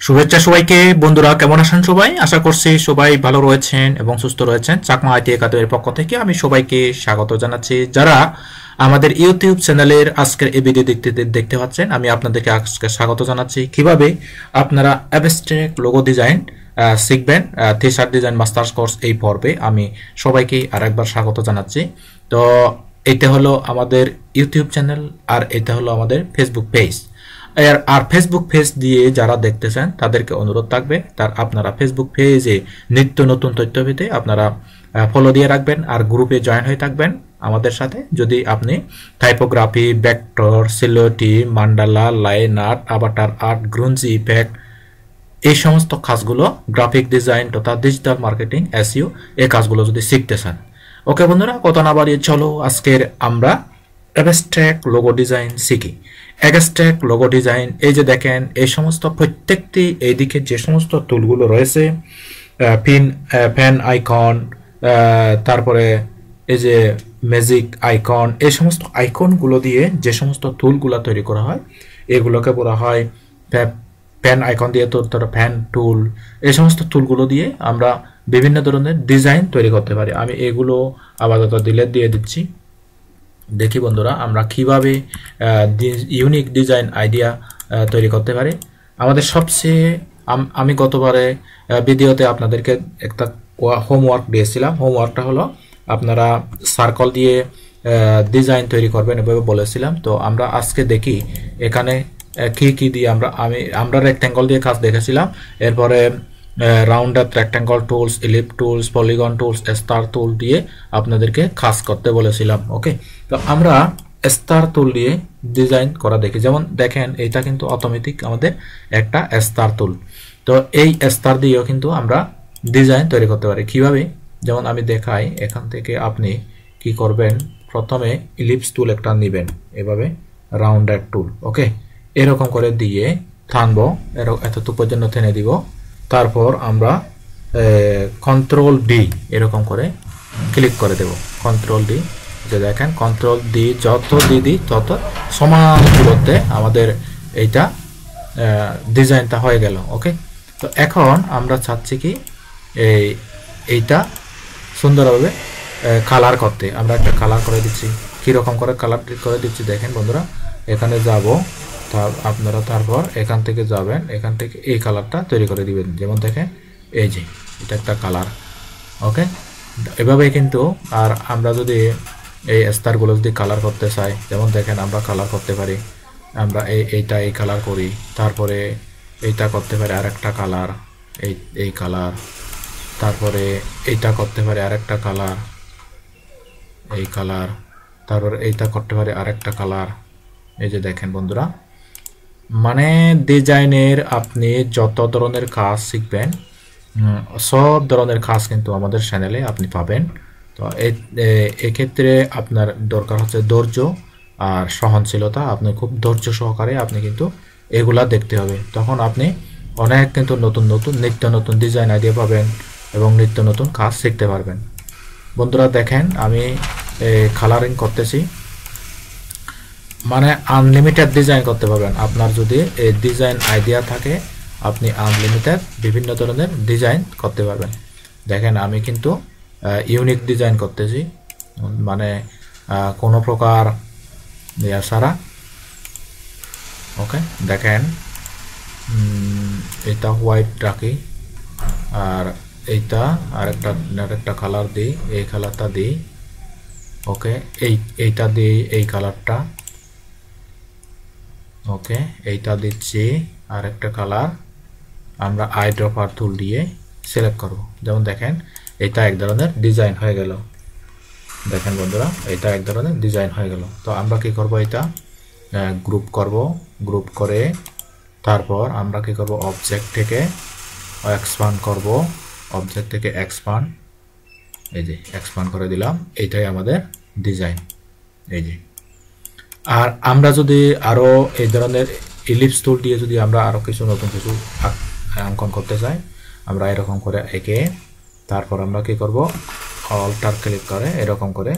শুভেচ্ছা সবাইকে। বন্ধুরা কেমন আছেন সবাই? আশা করছি সবাই ভালো রয়েছেন এবং সুস্থ রয়েছেন। চাকমা আইটি একাডেমির পক্ষ থেকে আমি সবাইকে স্বাগত জানাচ্ছি। যারা আমাদের ইউটিউব চ্যানেলের আজকের এই ভিডিও দেখতে পাচ্ছেন, আমি আপনাদেরকে আজকে স্বাগত জানাচ্ছি কিভাবে আপনারা অ্যাবস্ট্রাক্ট লোগো ডিজাইন শিখবেন। টি-শার্ট ডিজাইন মাস্টার্স কোর্স এই পর্বে আমি সবাইকে আরেকবার স্বাগত জানাচ্ছি। তো এটা হলো আমাদের ইউটিউব চ্যানেল আর এটা হলো আমাদের ফেসবুক পেজ। আর ফেসবুক পেজ দিয়ে যারা দেখতেছেন তাদেরকে অনুরোধ থাকবে আপনারা ফেসবুক পেজে নিত্য নতুন তথ্য পেতে আপনারা ফলো দিয়ে রাখবেন আর গ্রুপে জয়েন হয়ে থাকবেন আমাদের সাথে। যদি আপনি typography, vector, silhouette, mandala, line art, avatar art, grungy effect, এই সমস্ত কাজগুলো, গ্রাফিক ডিজাইন তথা ডিজিটাল মার্কেটিং, এসইও, এই কাজগুলো যদি শিখতে চান, ওকে বন্ধুরা, কথা না বাড়িয়ে চলো আজকের আমরা অ্যাবস্ট্রাক্ট লোগো ডিজাইন শিখি। অ্যাবস্ট্রাক্ট লোগো ডিজাইন, এই যে দেখেন এই সমস্ত প্রত্যেকটি এইদিকে যে সমস্ত টুলগুলো রয়েছে, ফ্যান আইকন, তারপরে এই যে ম্যাজিক আইকন, এই সমস্ত আইকনগুলো দিয়ে যে সমস্ত টুলগুলো তৈরি করা হয় এগুলোকে বলা হয় ফ্যান আইকন দিয়ে। তো ফ্যান টুল, এই সমস্ত টুলগুলো দিয়ে আমরা বিভিন্ন ধরনের ডিজাইন তৈরি করতে পারি। আমি এগুলো আপাতত ডিলিট দিয়ে দিচ্ছি। দেখি বন্ধুরা আমরা কিভাবে ইউনিক ডিজাইন আইডিয়া তৈরি করতে পারি। আমাদের সবচেয়ে আমি গতবারে ভিডিওতে আপনাদেরকে একটা হোমওয়ার্ক দিয়েছিলাম। হোমওয়ার্কটা হলো আপনারা সার্কল দিয়ে ডিজাইন তৈরি করবেন এভাবে বলেছিলাম। তো আমরা আজকে দেখি এখানে কি কি দিয়ে আমরা রেক্ট্যাঙ্গল দিয়ে কাজ দেখেছিলাম। এরপরে rounded, rectangle tools, ellipse tools, polygon tools, star tool দিয়ে আপনাদেরকে কাজ করতে বলেছিলাম। ওকে, তো আমরা স্টার টুল দিয়ে ডিজাইন করা দেখি। যেমন দেখেন এটা কিন্তু অটোমেটিক আমাদের একটা স্টার টুল। তো এই স্টার দিয়েও কিন্তু আমরা ডিজাইন তৈরি করতে পারি। কিভাবে? যেমন আমি দেখাই। এখান থেকে আপনি কি করবেন, প্রথমে ইলিপস টুল একটা নেবেন, এভাবে রাউন্ডার টুল, ওকে, এরকম করে দিয়ে টানবো, এতটুকু পর্যন্ত টেনে দিব। তারপর আমরা কন্ট্রোল ডি এরকম করে ক্লিক করে দেব। কন্ট্রোল ডি, যে দেখেন কন্ট্রোল ডি যত দিই তত সমান দূরত্বে আমাদের এইটা ডিজাইনটা হয়ে গেল। ওকে, তো এখন আমরা চাচ্ছি কি এইটা সুন্দরভাবে কালার করতে। আমরা একটা কালার করে দিচ্ছি। কীরকম করে কালার করে দিচ্ছি দেখেন বন্ধুরা। এখানে যাব, আপনারা তারপর এখান থেকে যাবেন, এখান থেকে এই কালারটা তৈরি করে দিবেন। যেমন দেখেন এই যে এটা একটা কালার। ওকে, এভাবে কিন্তু। আর আমরা যদি এই স্টারগুলো যদি কালার করতে চাই, যেমন দেখেন আমরা কালার করতে পারি। আমরা এইটা এই কালার করি, তারপরে এইটা করতে পারি আরেকটা কালার, এই কালার, তারপরে এইটা করতে পারি আরেকটা কালার, এই কালার, তারপরে এইটা করতে পারি আরেকটা কালার। এই যে দেখেন বন্ধুরা, মানে ডিজাইনের আপনি যত ধরনের কাজ শিখবেন সব ধরনের কাজ কিন্তু আমাদের চ্যানেলে আপনি পাবেন। তো এক্ষেত্রে আপনার দরকার হচ্ছে ধৈর্য আর সহনশীলতা। আপনি খুব ধৈর্য সহকারে আপনি কিন্তু এগুলা দেখতে হবে, তখন আপনি অনেক কিন্তু নিত্য নতুন ডিজাইন আইডিয়া পাবেন এবং নিত্য নতুন কাজ শিখতে পারবেন। বন্ধুরা দেখেন আমি কালারিং করতেছি, মানে আনলিমিটেড ডিজাইন করতে পারবেন। আপনার যদি এই ডিজাইন আইডিয়া থাকে আপনি আনলিমিটেড বিভিন্ন ধরনের ডিজাইন করতে পারবেন। দেখেন আমি কিন্তু ইউনিক ডিজাইন করতেছি, মানে কোনো প্রকার ইয়া ছাড়া। ওকে, দেখেন এটা হোয়াইট রাখি আর এইটা আরেকটা কালার দিই, এই কালারটা দিই। ওকে, এইটা দিই এই কালারটা। ওকে, এইটা দিচ্ছি আরেকটা কালার। আমরা আই ড্রপার টুল দিয়ে সিলেক্ট করব। যেমন দেখেন এটা এক ধরনের ডিজাইন হয়ে গেল। দেখেন বন্ধুরা, এটা এক ধরনের ডিজাইন হয়ে গেল। তো আমরা কি করব, এটা গ্রুপ করব। গ্রুপ করে তারপর আমরা কি করব, অবজেক্ট থেকে এক্সপান্ড করব। অবজেক্ট থেকে এক্সপান্ড, এই যে এক্সপান্ড করে দিলাম। এইটাই আমাদের ডিজাইন। এই যে, আর আমরা যদি আরো এই ধরনের ইলিপস টুল দিয়ে যদি আমরা আরো কিছু নতুন কিছু অঙ্কন করতে চাই, আমরা এরকম করে এঁকে তারপর আমরা কি করব, অল্টার ক্লিক করে এরকম করে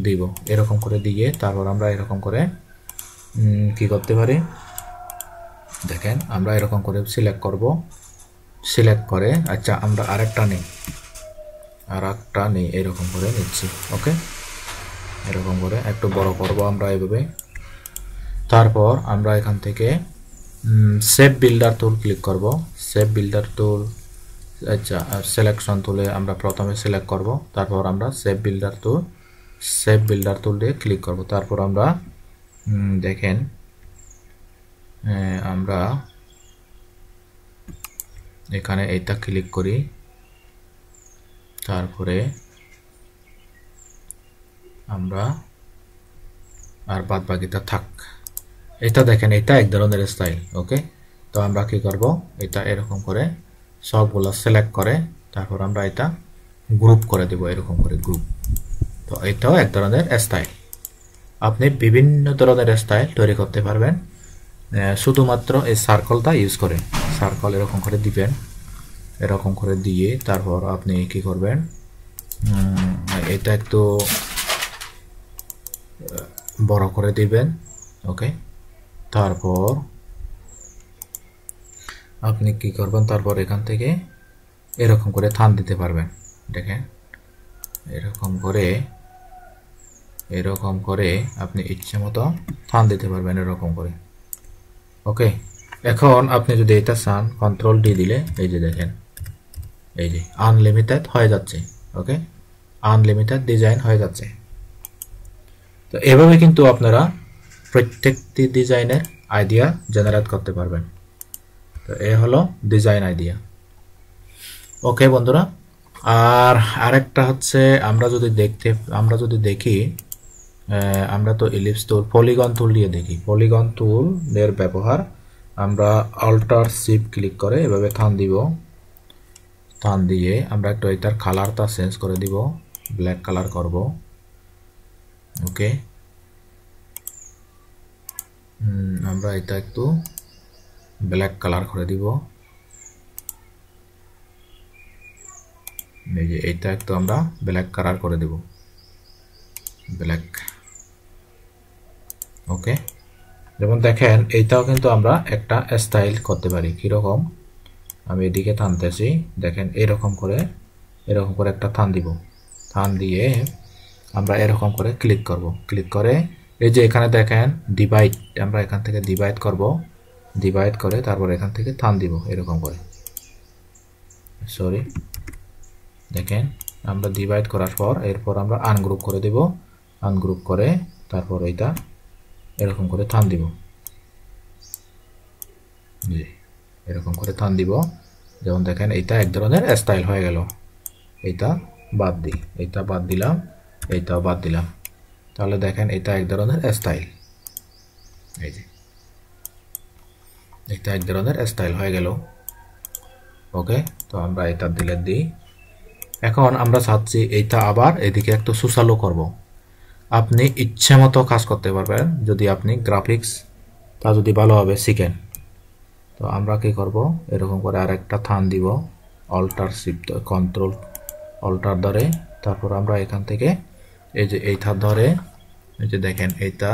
দিব। এরকম করে দিয়ে তারপর আমরা এরকম করে কি করতে পারি, দেখেন আমরা এরকম করে সিলেক্ট করব, সিলেক্ট করে আচ্ছা আমরা আরেকটা নেই এরকম করে নিচ্ছি। ওকে, এরকম করে একটু বড় করব আমরা এইভাবে। তারপর আমরা এখান থেকে শেপ বিল্ডার টুল ক্লিক করব। শেপ বিল্ডার টুল, আচ্ছা সিলেকশন টুলে আমরা প্রথমে সিলেক্ট করব, তারপর আমরা শেপ বিল্ডার টুল দিয়ে ক্লিক করব। তারপর আমরা দেখেন আমরা এখানে এটা ক্লিক করি, তারপরে আমরা আর বাদ বাকিটা থাক। এটা দেখেন এটা এক ধরনের স্টাইল। ওকে, তো আমরা কি করব, এটা এরকম করে সবগুলো সিলেক্ট করে তারপর আমরা এটা গ্রুপ করে দেব, এরকম করে গ্রুপ। তো এটাও এক ধরনের স্টাইল। আপনি বিভিন্ন ধরনের স্টাইল তৈরি করতে পারবেন শুধুমাত্র এই সার্কেলটা ইউজ করে। সার্কেল এরকম করে দিবেন, এরকম করে দিয়ে তারপর আপনি কি করবেন, এটা একটু বড় করে দিবেন। ওকে, তারপর আপনি কি করবেন, তারপর এখান থেকে এরকম করে থান দিতে পারবেন। দেখেন এরকম করে আপনি ইচ্ছে মতো থান দিতে পারবেন এরকম করে। ওকে, এখন আপনি যদি এটা চান কন্ট্রোল ডি দিলে এই যে দেখেন এই যে আনলিমিটেড হয়ে যাচ্ছে। ওকে, আনলিমিটেড ডিজাইন হয়ে যাচ্ছে। তো এভাবে কিন্তু আপনারা প্রত্যেকটি ডিজাইনের আইডিয়া জেনারেট করতে পারবেন। তো এ হলো ডিজাইন আইডিয়া। ওকে বন্ধুরা, আর আরেকটা হচ্ছে আমরা যদি দেখি আমরা তো ইলিপস টুল, পলিগন টুল দিয়ে দেখি। পলিগন টুলের ব্যবহার আমরা অল্টার শিফট ক্লিক করে এভাবে থান দিব। থান দিয়ে আমরা একটু এটার কালারটা চেঞ্জ করে দিব, ব্ল্যাক কালার করব। ওকে, আমরা এটা একটু ব্ল্যাক কালার করে দিব। এই যে এটা একটু আমরা ব্ল্যাক কালার করে দেব, ব্ল্যাক। ওকে, যেমন দেখেন এইটাও কিন্তু আমরা একটা স্টাইল করতে পারি। কিরকম, আমি এদিকে টানতেছি, দেখেন এরকম করে একটা টান দিব। টান দিয়ে আমরা এরকম করে ক্লিক করব। ক্লিক করে এই যে এখানে দেখেন ডিভাইড, আমরা এখান থেকে ডিভাইড করব। ডিভাইড করে তারপর এখান থেকে টান দিব এরকম করে। সরি, দেখেন আমরা ডিভাইড করার পর এরপর আমরা আনগ্রুপ করে দেব। আনগ্রুপ করে তারপর এটা এরকম করে টান দিব, এরকম করে টান দিব। যেমন দেখেন এটা এক ধরনের স্টাইল হয়ে গেল। এটা বাদ দিই, এটা বাদ দিলাম, এইটাও বাদ দিলাম। তাহলে দেখেন এটা এক ধরনের স্টাইল। এই যে এটা এক ধরনের স্টাইল হয়ে গেল। ওকে, তো আমরা এটা ডিলিট দিই। এখন আমরা চাচ্ছি এইটা আবার এদিকে একটু সুচালো করব। আপনি ইচ্ছে মতো কাজ করতে পারবেন যদি আপনি গ্রাফিক্স তা যদি ভালোভাবে শিখেন। তো আমরা কি করব, এরকম করে আরেকটা থান দিব, অল্টার শিফট কন্ট্রোল অল্টার ধরে তারপর আমরা এখান থেকে এই যে এইটা ধরে, এই যে দেখেন এইটা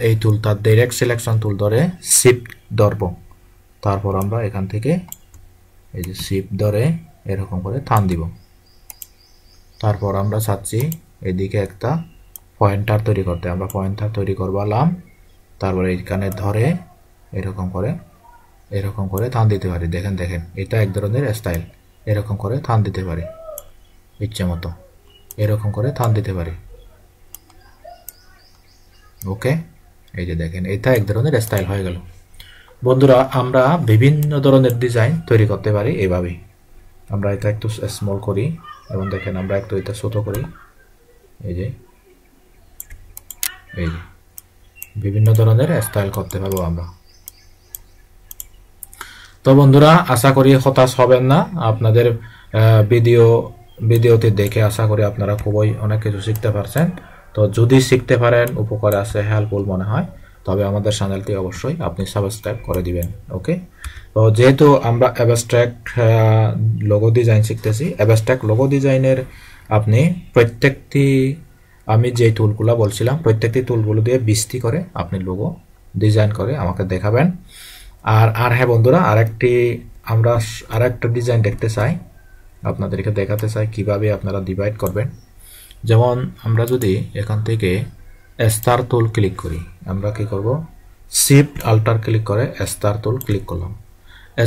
এই টুলটা ডাইরেক্ট সিলেকশন টুল ধরে শিফট ধরব। তারপর আমরা এখান থেকে এই যে শিফট ধরে এরকম করে থান দিব। তারপর আমরা চাচ্ছি এদিকে একটা পয়েন্টার তৈরি করতে, আমরা পয়েন্টার তৈরি করবালাম। তারপরে এখানে ধরে এরকম করে থান দিতে পারি। দেখেন এটা এক ধরনের স্টাইল। এরকম করে থান দিতে পারি ইচ্ছে মতো, এরকম করে থান দিতে পারি। ওকে, এই যে দেখেন এটা এক ধরনের স্টাইল হয়ে গেল। বন্ধুরা, আমরা বিভিন্ন ধরনের ডিজাইন তৈরি করতে পারি এভাবেই। আমরা এটা একটু স্মল করি এবং দেখেন আমরা একটু এটা ছোট করি। এই যে বিভিন্ন ধরনের স্টাইল করতে পারবো আমরা। তো বন্ধুরা, আশা করি হতাশ হবেন না। আপনাদের ভিডিওতে দেখে আশা করি আপনারা খুবই অনেক কিছু শিখতে পারছেন। তো যদি শিখতে পারেন, উপকার আছে, হেল্পফুল মনে হয়, তবে আমাদের চ্যানেলটি অবশ্যই আপনি সাবস্ক্রাইব করে দিবেন। ওকে, তো যেহেতু আমরা অ্যাবস্ট্রাক্ট লোগো ডিজাইন শিখতেছি, অ্যাবস্ট্রাক্ট লোগো ডিজাইনের আপনি প্রত্যেকটি, আমি যে টুলগুলো বলছিলাম প্রত্যেকটি টুলগুলো দিয়ে 20টি করে আপনি লোগো ডিজাইন করে আমাকে দেখাবেন। আর হ্যাঁ বন্ধুরা, আমরা আরেকটা ডিজাইন দেখতে চাই, আপনাদেরকে দেখাতে চাই কিভাবে আপনারা ডিভাইড করবেন। যেমন আমরা যদি এখান থেকে স্টার টুল ক্লিক করি, আমরা কি করব, শিফট আল্টার ক্লিক করে স্টার টুল ক্লিক করলাম।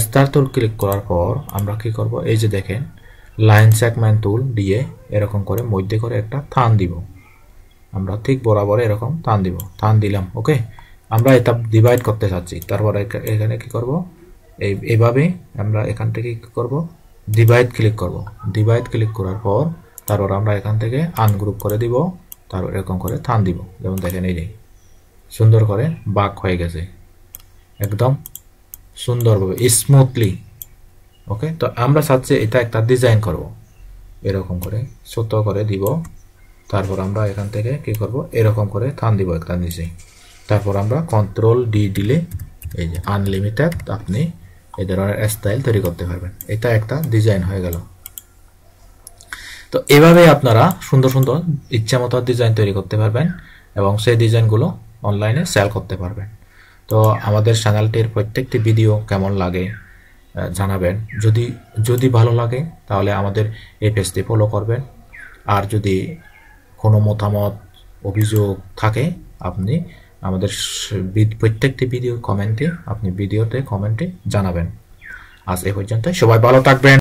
স্টার টুল ক্লিক করার পর আমরা কি করব, এই যে দেখেন লাইন সেগমেন্ট টুল দিয়ে এরকম করে মধ্যে করে একটা টান দিব। আমরা ঠিক বরাবর এরকম টান দিব, টান দিলাম। ওকে, আমরা এটা ডিভাইড করতে চাচ্ছি। তারপর এখানে কি করব, এইভাবে আমরা এখান থেকে কি করব, ডিভাইড ক্লিক করব। ডিভাইড ক্লিক করার পর তারপর আমরা এখান থেকে আনগ্রুপ করে দিব, তারপর এরকম করে টান দিব। যেমন দেখেন এই যে সুন্দর করে বাঁক হয়ে গেছে, একদম সুন্দরভাবে স্মুথলি। ওকে, তো আমরা চাচ্ছি এটা একটা ডিজাইন করব, এরকম করে ছোট করে দিব। তারপর আমরা এখান থেকে কি করব, এরকম করে টান দিব একটা নিচে। তারপর আমরা কন্ট্রোল ডি দিলে এই যে আনলিমিটেড আপনি এই ধরনের স্টাইল তৈরি করতে পারবেন। এটা একটা ডিজাইন হয়ে গেল। তো এভাবে আপনারা সুন্দর সুন্দর ইচ্ছা মতো ডিজাইন তৈরি করতে পারবেন এবং সেই ডিজাইনগুলো অনলাইনে সেল করতে পারবেন। তো আমাদের চ্যানেলটির প্রত্যেকটি ভিডিও কেমন লাগে জানাবেন। যদি ভালো লাগে তাহলে আমাদের এই পেজটি ফলো করবেন। আর যদি কোনো মতামত অভিযোগ থাকে আপনি আমাদের প্রত্যেকটি ভিডিও কমেন্টে, আপনি ভিডিওতে কমেন্টে জানাবেন। আজ এ পর্যন্ত, সবাই ভালো থাকবেন।